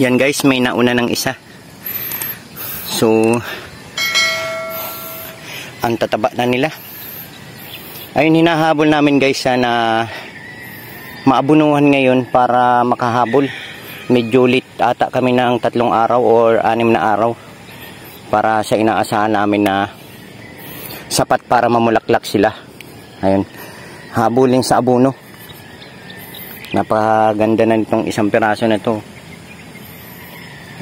Yan guys, may nauna ng isa. So, ang tataba na nila. Ayun, hinahabol namin guys na maabunuhan ngayon para makahabol. Medyo late ata kami ng 3 araw or 6 na araw para sa inaasahan namin na sapat para mamulaklak sila. Ayun, habulin sa abuno. Napakaganda na nitong isang piraso na to.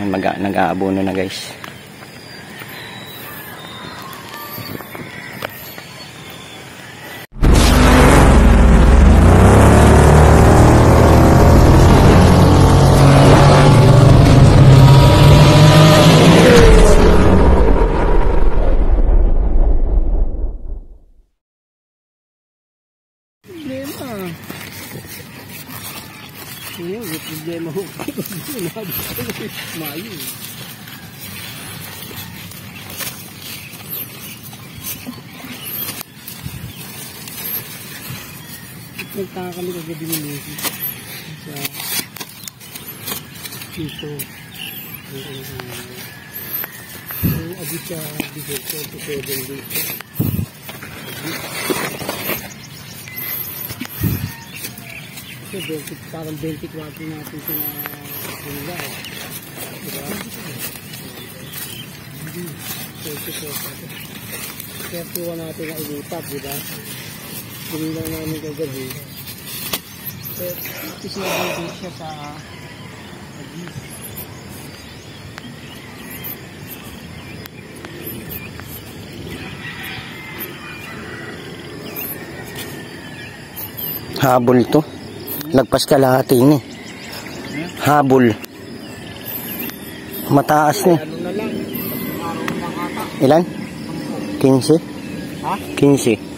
Nag-aabuno na guys. Problema ho. Mayo. Nagtaka kami kagabi ni Lucy sa dito. Yung abis sa dito, 7 days. Kasi parang 24 natin sila diba? 31 natin na ilipat, diba? Binilang namin kagabi. Kasi nagiging siya sa agis. Habol to. Lagpas kalahati ni. Habol. Mataas ni. Ilan? 15? Ha? 15.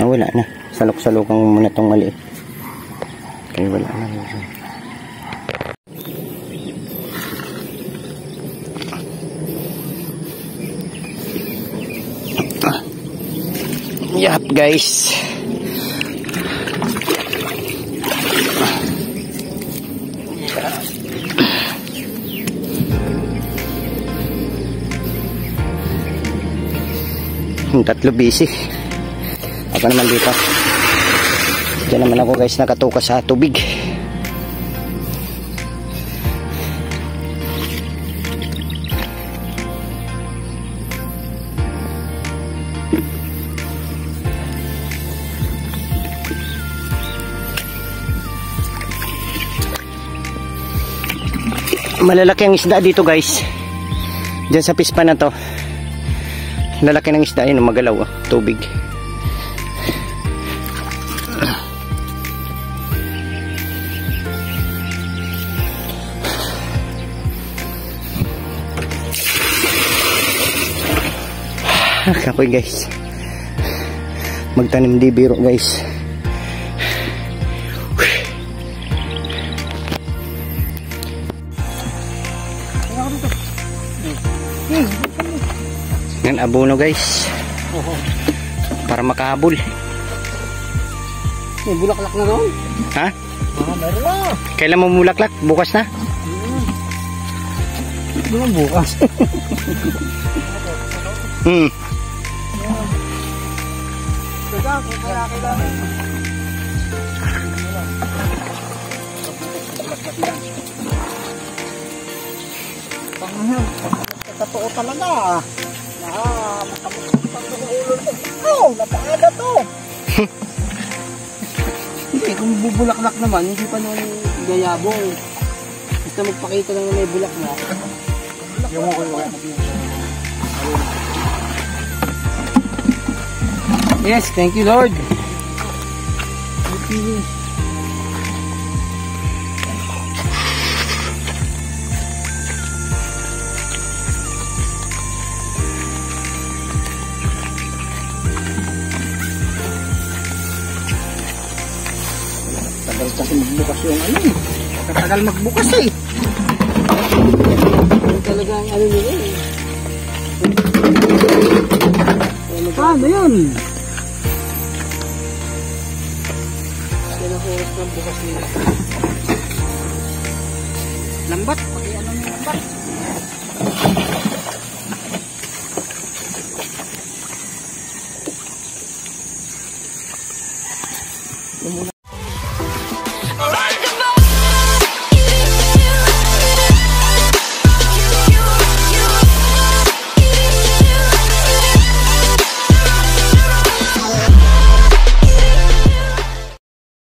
Wala na. Salok-salokan mo muna itong maliit. Kaya wala na. Yup guys. Yung 3 busy. Ako naman dito. Diyan naman ako guys nakatuka sa tubig. Malalaki ang isda dito guys. Diyan sa pispa na to. Lalaki ng isda yun, magalaw tubig. Kapoy guys, magtanim di biro guys. Yan abono guys para makahabol. May bulaklak na doon. Ha? Meron na. Kailan mo bulaklak? Bukas na? Doon bukas. Kaya kailangan. Pangahan. Totoo talaga. Napakada to. Hindi, kung bubulaklak naman, hindi pa naman gayabong. Basta magpakita lang na may bulak na. Yes, thank you Lord. Tagal kasi magbukas yung ano eh. Katagal magbukas eh. Yung talagang ano nila eh. Paano yun?